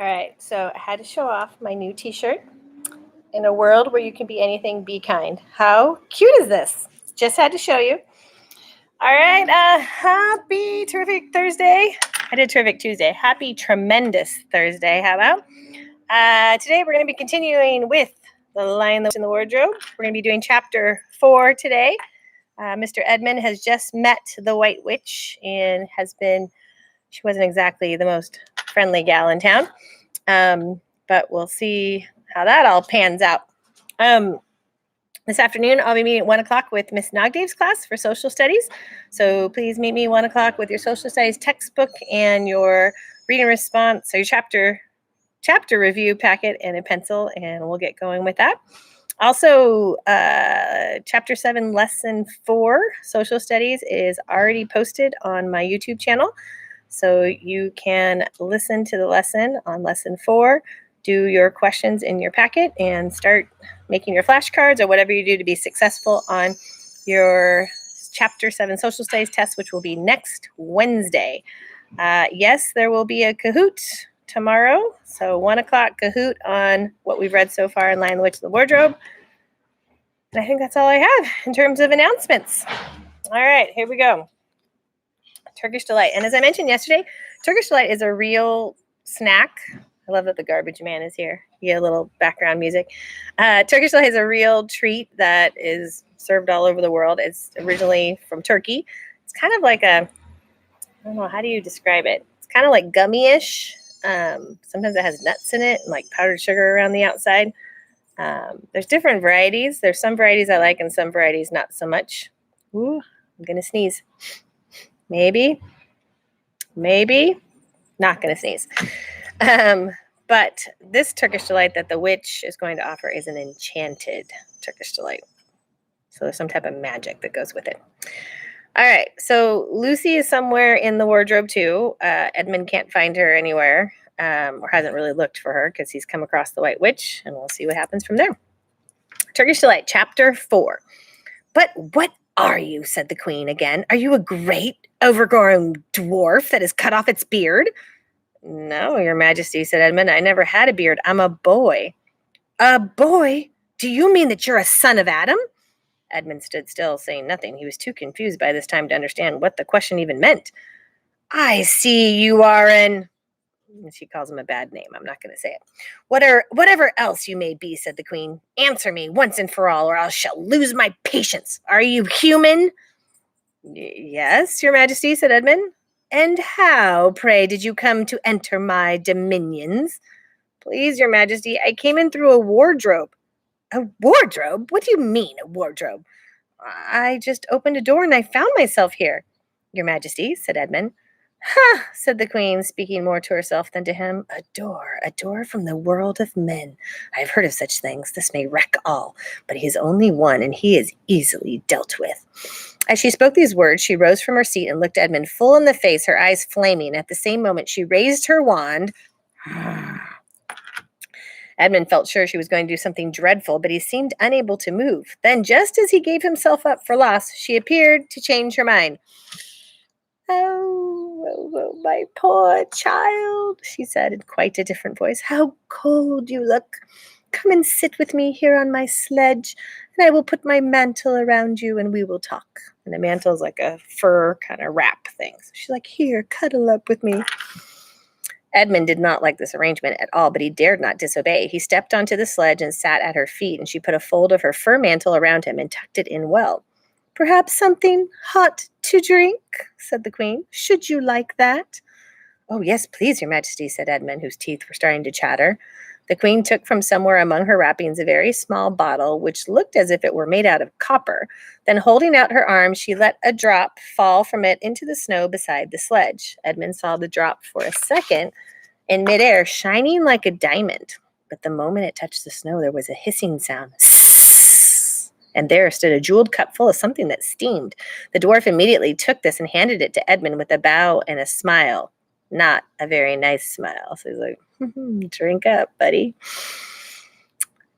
All right, so I had to show off my new t-shirt. In a world where you can be anything, be kind. How cute is this? Just had to show you. All right, happy terrific Thursday. I did terrific Tuesday. Happy tremendous Thursday. How about? Today we're going to be continuing with The Lion, the Witch, and the Wardrobe. We're going to be doing chapter 4 today. Mr. Edmund has just met the White Witch and she wasn't exactly the most friendly gal in town. But we'll see how that all pans out. This afternoon, I'll be meeting at 1 o'clock with Miss Nagdev's class for social studies. So please meet me 1 o'clock with your social studies textbook and your reading response, or your chapter review packet and a pencil, and we'll get going with that. Also, chapter 7, lesson 4, social studies, is already posted on my YouTube channel. So you can listen to the lesson on lesson 4, do your questions in your packet, and start making your flashcards or whatever you do to be successful on your chapter 7 social studies test, which will be next Wednesday. Yes, there will be a Kahoot tomorrow. So 1 o'clock Kahoot on what we've read so far in Lion, the Witch, and the Wardrobe. And I think that's all I have in terms of announcemements. All right, here we go. Turkish Delight. And as I mentioned yesterday, Turkish Delight is a real snack. I love that the garbage man is here. You get a little background music. Turkish Delight is a real treat that is served all over the world. It's originally from Turkey. It's kind of like I don't know, how do you describe it? It's kind of like gummy-ish. Sometimes it has nuts in it and like powdered sugar around the outside. There's different varieties. There's some varieties I like and some varieties not so much. Ooh, I'm going to sneeze. Maybe, not going to sneeze. But this Turkish Delight that the witch is going to offer is an enchanted Turkish Delight. So there's some type of magic that goes with it. All right, so Lucy is somewhere in the wardrobe too. Edmund can't find her anywhere, or hasn't really looked for her because he's come across the White Witch, and we'll see what happens from there. Turkish Delight, chapter 4. But what are you? Said the queen again. Are you a great overgrown dwarf that has cut off its beard? No, your majesty, said Edmund. I never had a beard. I'm a boy. A boy? Do you mean that you're a son of Adam? Edmund stood still, saying nothing. He was too confused by this time to understand what the question even meant. I see you are an... She calls him a bad name. I'm not going to say it. Whatever else you may be, said the queen. Answer me once and for all, or I shall lose my patience. Are you human? Yes, your majesty, said Edmund. And how, pray, did you come to enter my dominions? Please, your majesty, I came in through a wardrobe. A wardrobe? What do you mean, a wardrobe? I just opened a door and I found myself here, your majesty, said Edmund. Ha, said the queen, speaking more to herself than to him. A door from the world of men. I have heard of such things. This may wreck all, but he is only one, and he is easily dealt with. As she spoke these words, she rose from her seat and looked Edmund full in the face, her eyes flaming. At the same moment, she raised her wand. Edmund felt sure she was going to do something dreadful, but he seemed unable to move. Then, just as he gave himself up for lost, she appeared to change her mind. Oh, my poor child, she said in quite a different voice. How cold you look. Come and sit with me here on my sledge, and I will put my mantle around you, and we will talk. And the mantle is like a fur kind of wrap thing. So she's like, here, cuddle up with me. Edmund did not like this arrangement at all, but he dared not disobey. He stepped onto the sledge and sat at her feet, and she put a fold of her fur mantle around him and tucked it in well. Perhaps something hot to drink, said the queen. Should you like that? Oh, yes, please, your majesty, said Edmund, whose teeth were starting to chatter. The queen took from somewhere among her wrappings a very small bottle, which looked as if it were made out of copper. Then, holding out her arm, she let a drop fall from it into the snow beside the sledge. Edmund saw the drop for a second in midair, shining like a diamond. But the moment it touched the snow, there was a hissing sound. And there stood a jeweled cup full of something that steamed. The dwarf immediately took this and handed it to Edmund with a bow and a smile. Not a very nice smile. So he's like, drink up, buddy.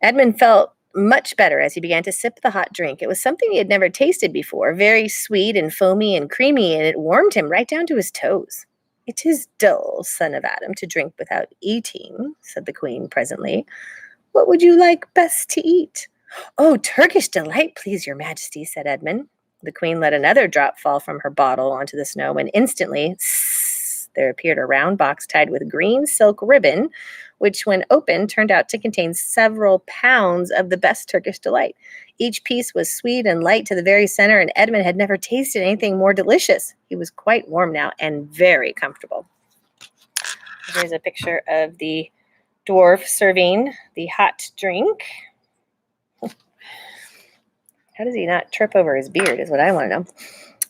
Edmund felt much better as he began to sip the hot drink. It was something he had never tasted before, very sweet and foamy and creamy, and it warmed him right down to his toes. "It is dull, son of Adam, to drink without eating," said the queen presently. "What would you like best to eat?" "Oh, Turkish delight, please, your majesty," said Edmund. The queen let another drop fall from her bottle onto the snow, and instantly there appeared a round box tied with green silk ribbon, which, when opened, turned out to contain several pounds of the best Turkish delight. Each piece was sweet and light to the very center, and Edmund had never tasted anything more delicious. He was quite warm now and very comfortable. Here's a picture of the dwarf serving the hot drink. How does he not trip over his beard is what I want to know.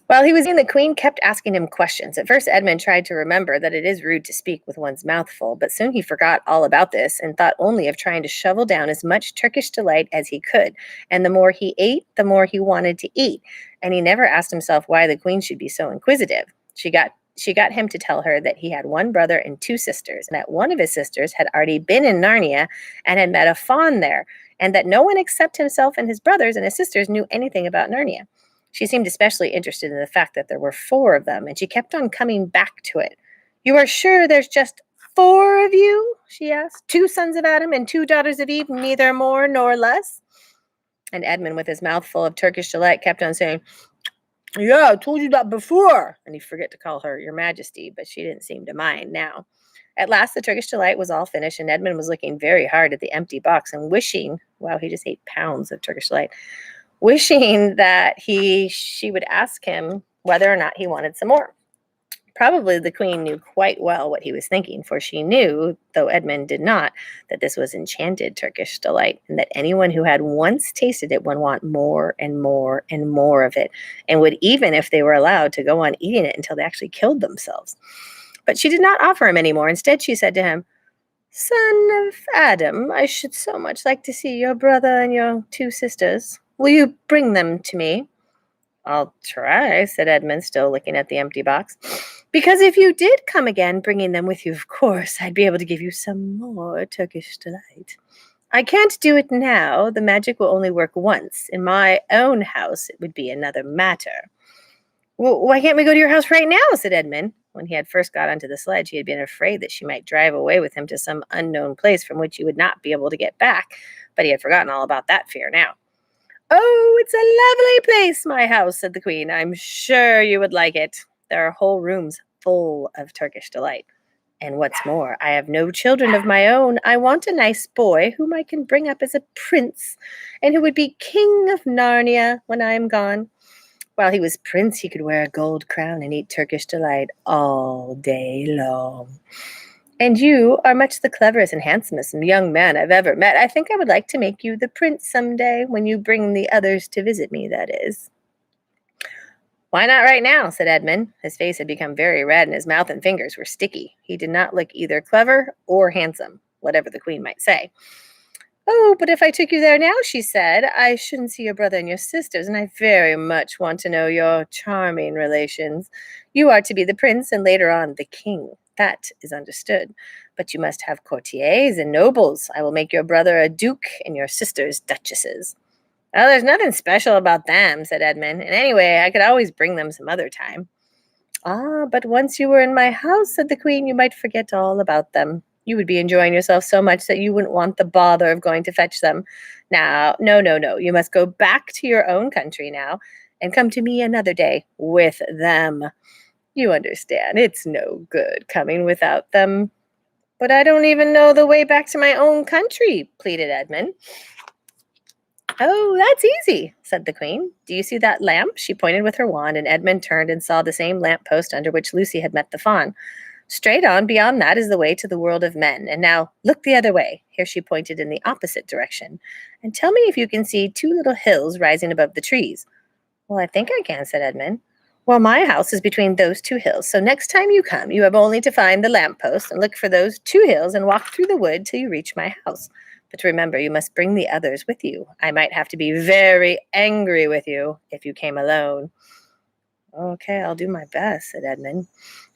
While he was eating, the queen kept asking him questions. At first, Edmund tried to remember that it is rude to speak with one's mouth full, but soon he forgot all about this and thought only of trying to shovel down as much Turkish delight as he could. And the more he ate, the more he wanted to eat. And he never asked himself why the queen should be so inquisitive. She got him to tell her that he had one brother and two sisters, and that one of his sisters had already been in Narnia and had met a faun there, and that no one except himself and his brothers and his sisters knew anything about Narnia. She seemed especially interested in the fact that there were 4 of them, and she kept on coming back to it. "You are sure there's just 4 of you?" she asked. "2 sons of Adam and 2 daughters of Eve, neither more nor less?" And Edmund, with his mouth full of Turkish delight, kept on saying, "Yeah, I told you that before." And he forgot to call her Your Majesty, but she didn't seem to mind now. At last, the Turkish delight was all finished, and Edmund was looking very hard at the empty box and wishing, wow, he just ate pounds of Turkish delight, wishing that she would ask him whether or not he wanted some more. Probably the queen knew quite well what he was thinking, for she knew, though Edmund did not, that this was enchanted Turkish delight, and that anyone who had once tasted it would want more and more and more of it, and would, even if they were allowed, to go on eating it until they actually killed themselves. But she did not offer him any more. Instead, she said to him, "Son of Adam, I should so much like to see your brother and your 2 sisters. Will you bring them to me?" "I'll try," said Edmund, still looking at the empty box. "Because if you did come again, bringing them with you, of course, I'd be able to give you some more Turkish delight. I can't do it now. The magic will only work once. In my own house, it would be another matter." "Well, why can't we go to your house right now?" said Edmund. When he had first got onto the sledge, he had been afraid that she might drive away with him to some unknown place from which he would not be able to get back, but he had forgotten all about that fear now. "Oh, it's a lovely place, my house," said the queen. "I'm sure you would like it. There are whole rooms full of Turkish delight. And what's more, I have no children of my own. I want a nice boy whom I can bring up as a prince, and who would be king of Narnia when I am gone. While he was prince, he could wear a gold crown and eat Turkish delight all day long. And you are much the cleverest and handsomest young man I've ever met. I think I would like to make you the prince someday, when you bring the others to visit me, that is." "Why not right now?" said Edmund. His face had become very red, and his mouth and fingers were sticky. He did not look either clever or handsome, whatever the queen might say. "Oh, but if I took you there now," she said, "I shouldn't see your brother and your sisters, and I very much want to know your charming relations. You are to be the prince, and later on the king. That is understood. But you must have courtiers and nobles. I will make your brother a duke and your sisters duchesses." "Oh, there's nothing special about them," said Edmund. "And anyway, I could always bring them some other time." "Ah, but once you were in my house," said the queen, "you might forget all about them. You would be enjoying yourself so much that you wouldn't want the bother of going to fetch them. Now, no, no, no. You must go back to your own country now, and come to me another day with them. You understand, it's no good coming without them." "But I don't even know the way back to my own country," pleaded Edmund. "Oh, that's easy," said the queen. "Do you see that lamp?" She pointed with her wand, and Edmund turned and saw the same lamp post under which Lucy had met the faun. "Straight on beyond that is the way to the world of men. And now look the other way." Here she pointed in the opposite direction. "And tell me if you can see 2 little hills rising above the trees." "Well, I think I can," said Edmund. "Well, my house is between those 2 hills, so next time you come, you have only to find the lamppost and look for those 2 hills and walk through the wood till you reach my house. But remember, you must bring the others with you. I might have to be very angry with you if you came alone." "Okay, I'll do my best," said Edmund.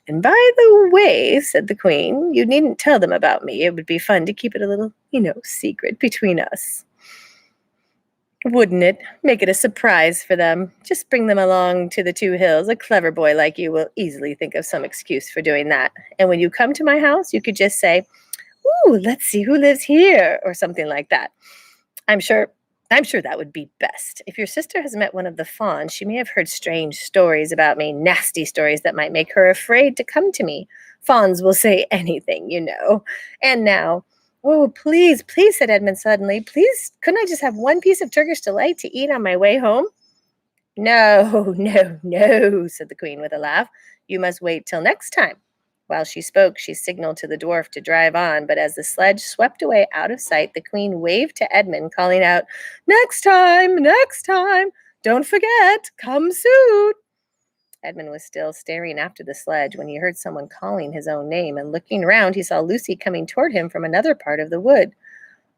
"And by the way," said the queen, "you needn't tell them about me. It would be fun to keep it a little, secret between us." Wouldn't it? Make it a surprise for them. Just bring them along to the 2 hills. A clever boy like you will easily think of some excuse for doing that. And when you come to my house, you could just say, "Ooh, let's see who lives here," or something like that. I'm sure I'm sure that would be best. If your sister has met one of the fawns, she may have heard strange stories about me, nasty stories that might make her afraid to come to me. Fawns will say anything, you know. And now, oh, please, please, said Edmund suddenly, please, couldn't I just have one piece of Turkish delight to eat on my way home? No, no, no, said the queen with a laugh. You must wait till next time. While she spoke, she signaled to the dwarf to drive on, but as the sledge swept away out of sight, the queen waved to Edmund, calling out, next time, next time, don't forget, come soon. Edmund was still staring after the sledge when he heard someone calling his own name, and looking around, he saw Lucy coming toward him from another part of the wood.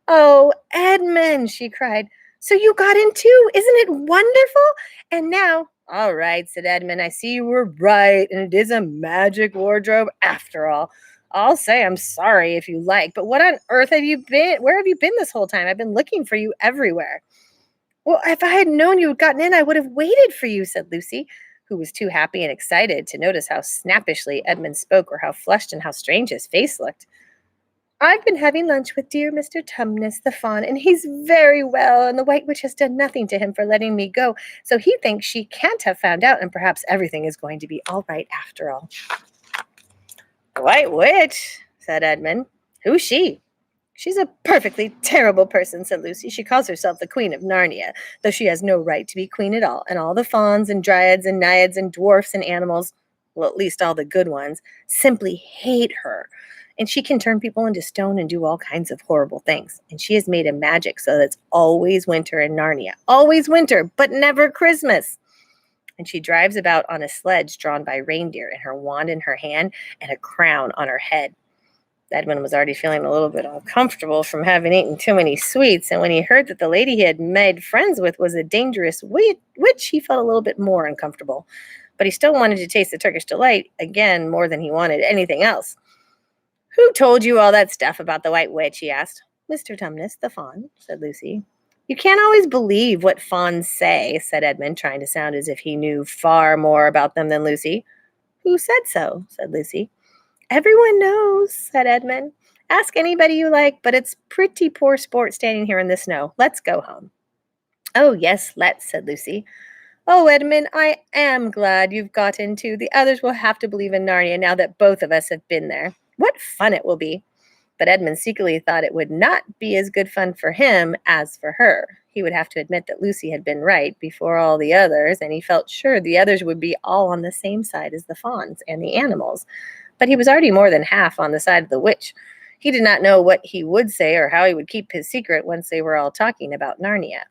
Oh, Edmund, she cried. So you got in too. Isn't it wonderful? And now, all right, said Edmund, I see you were right, and it is a magic wardrobe after all. I'll say I'm sorry if you like, but what on earth have you been? Where have you been this whole time? I've been looking for you everywhere. Well, if I had known you had gotten in, I would have waited for you, said Lucy, who was too happy and excited to notice how snappishly Edmund spoke or how flushed and how strange his face looked. I've been having lunch with dear Mr. Tumnus the fawn, and he's very well, and the White Witch has done nothing to him for letting me go, so he thinks she can't have found out, and perhaps everything is going to be all right after all. The White Witch, said Edmund. Who's she? She's a perfectly terrible person, said Lucy. She calls herself the Queen of Narnia, though she has no right to be queen at all, and all the fauns and dryads and naiads and dwarfs and animals, well, at least all the good ones, simply hate her. And she can turn people into stone and do all kinds of horrible things. And she has made a magic so that it's always winter in Narnia. Always winter, but never Christmas. And she drives about on a sledge drawn by reindeer, and her wand in her hand and a crown on her head. Edmund was already feeling a little bit uncomfortable from having eaten too many sweets, and when he heard that the lady he had made friends with was a dangerous witch, he felt a little bit more uncomfortable. But he still wanted to taste the Turkish delight again more than he wanted anything else. Who told you all that stuff about the White Witch? He asked. Mr. Tumnus, the fawn, said Lucy. You can't always believe what fawns say, said Edmund, trying to sound as if he knew far more about them than Lucy. Who said so? Said Lucy. Everyone knows, said Edmund. Ask anybody you like, but it's pretty poor sport standing here in the snow. Let's go home. Oh, yes, let's, said Lucy. Oh, Edmund, I am glad you've got into. The others will have to believe in Narnia now that both of us have been there. What fun it will be. But Edmund secretly thought it would not be as good fun for him as for her. He would have to admit that Lucy had been right before all the others, and he felt sure the others would be all on the same side as the fawns and the animals. But he was already more than half on the side of the witch. He did not know what he would say or how he would keep his secret once they were all talking about Narnia.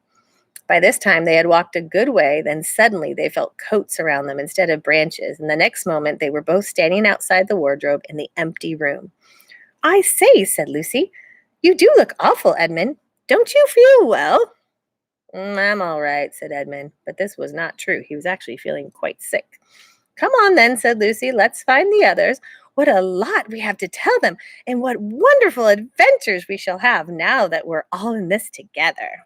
By this time, they had walked a good way, then suddenly they felt coats around them instead of branches, and the next moment they were both standing outside the wardrobe in the empty room. I say, said Lucy, you do look awful, Edmund. Don't you feel well? I'm all right, said Edmund, but this was not true. He was actually feeling quite sick. Come on then, said Lucy, let's find the others. What a lot we have to tell them, and what wonderful adventures we shall have now that we're all in this together.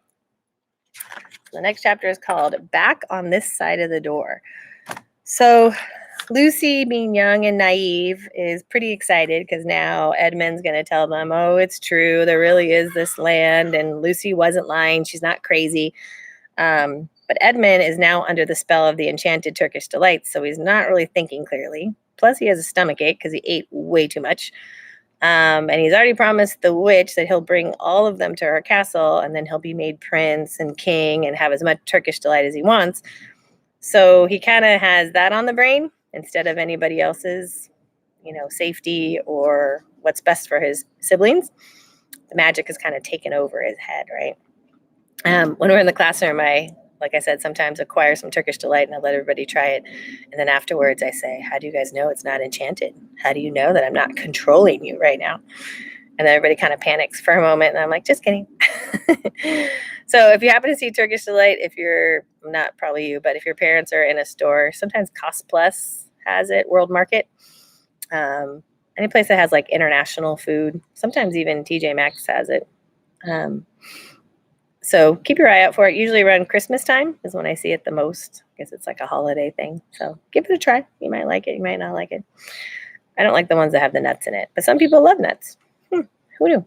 The next chapter is called Back on This Side of the Door. So Lucy, being young and naive, is pretty excited because now Edmund's going to tell them, oh, it's true. There really is this land, and Lucy wasn't lying. She's not crazy. But Edmund is now under the spell of the enchanted Turkish delights, so he's not really thinking clearly. Plus, he has a stomach ache because he ate way too much. And he's already promised the witch that he'll bring all of them to her castle, and then he'll be made prince and king and have as much Turkish delight as he wants. So he kind of has that on the brain instead of anybody else's, safety or what's best for his siblings. The magic has kind of taken over his head, right? When we're in the classroom, like I said, sometimes acquire some Turkish delight and I let everybody try it. And then afterwards I say, how do you guys know it's not enchanted? How do you know that I'm not controlling you right now? And then everybody kind of panics for a moment. And I'm like, just kidding. So if you happen to see Turkish delight, if you're not probably you, but if your parents are in a store, sometimes Cost Plus has it, World Market. Any place that has like international food, sometimes even TJ Maxx has it. So keep your eye out for it. Usually around Christmas time is when I see it the most. I guess it's like a holiday thing. So give it a try. You might like it. You might not like it. I don't like the ones that have the nuts in it, but some people love nuts. Who knew?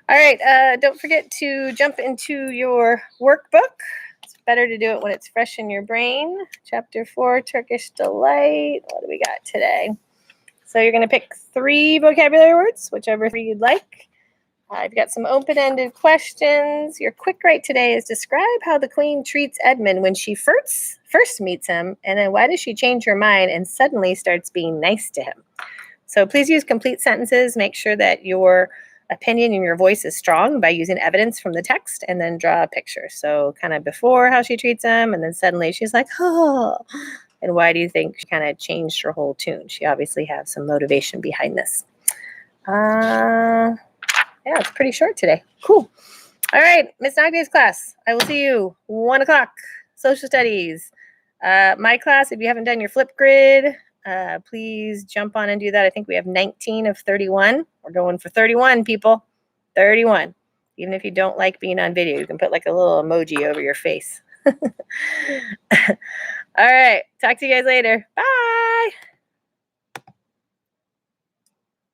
All right. Don't forget to jump into your workbook. It's better to do it when it's fresh in your brain. Chapter 4, Turkish Delight. What do we got today? So you're going to pick 3 vocabulary words, whichever 3 you'd like. I've got some open-ended questions. Your quick write today is describe how the queen treats Edmund when she first meets him, and then why does she change her mind and suddenly starts being nice to him? So please use complete sentences. Make sure that your opinion and your voice is strong by using evidence from the text, and then draw a picture. So kind of before how she treats him, and then suddenly she's like, oh. And why do you think she kind of changed her whole tune? She obviously has some motivation behind this. Yeah, it's pretty short today. Cool. All right, Miss Nagde's class. I will see you 1 o'clock. Social studies. My class, if you haven't done your flip grid, please jump on and do that. I think we have 19 of 31. We're going for 31, people. 31. Even if you don't like being on video, you can put like a little emoji over your face. All right. Talk to you guys later. Bye.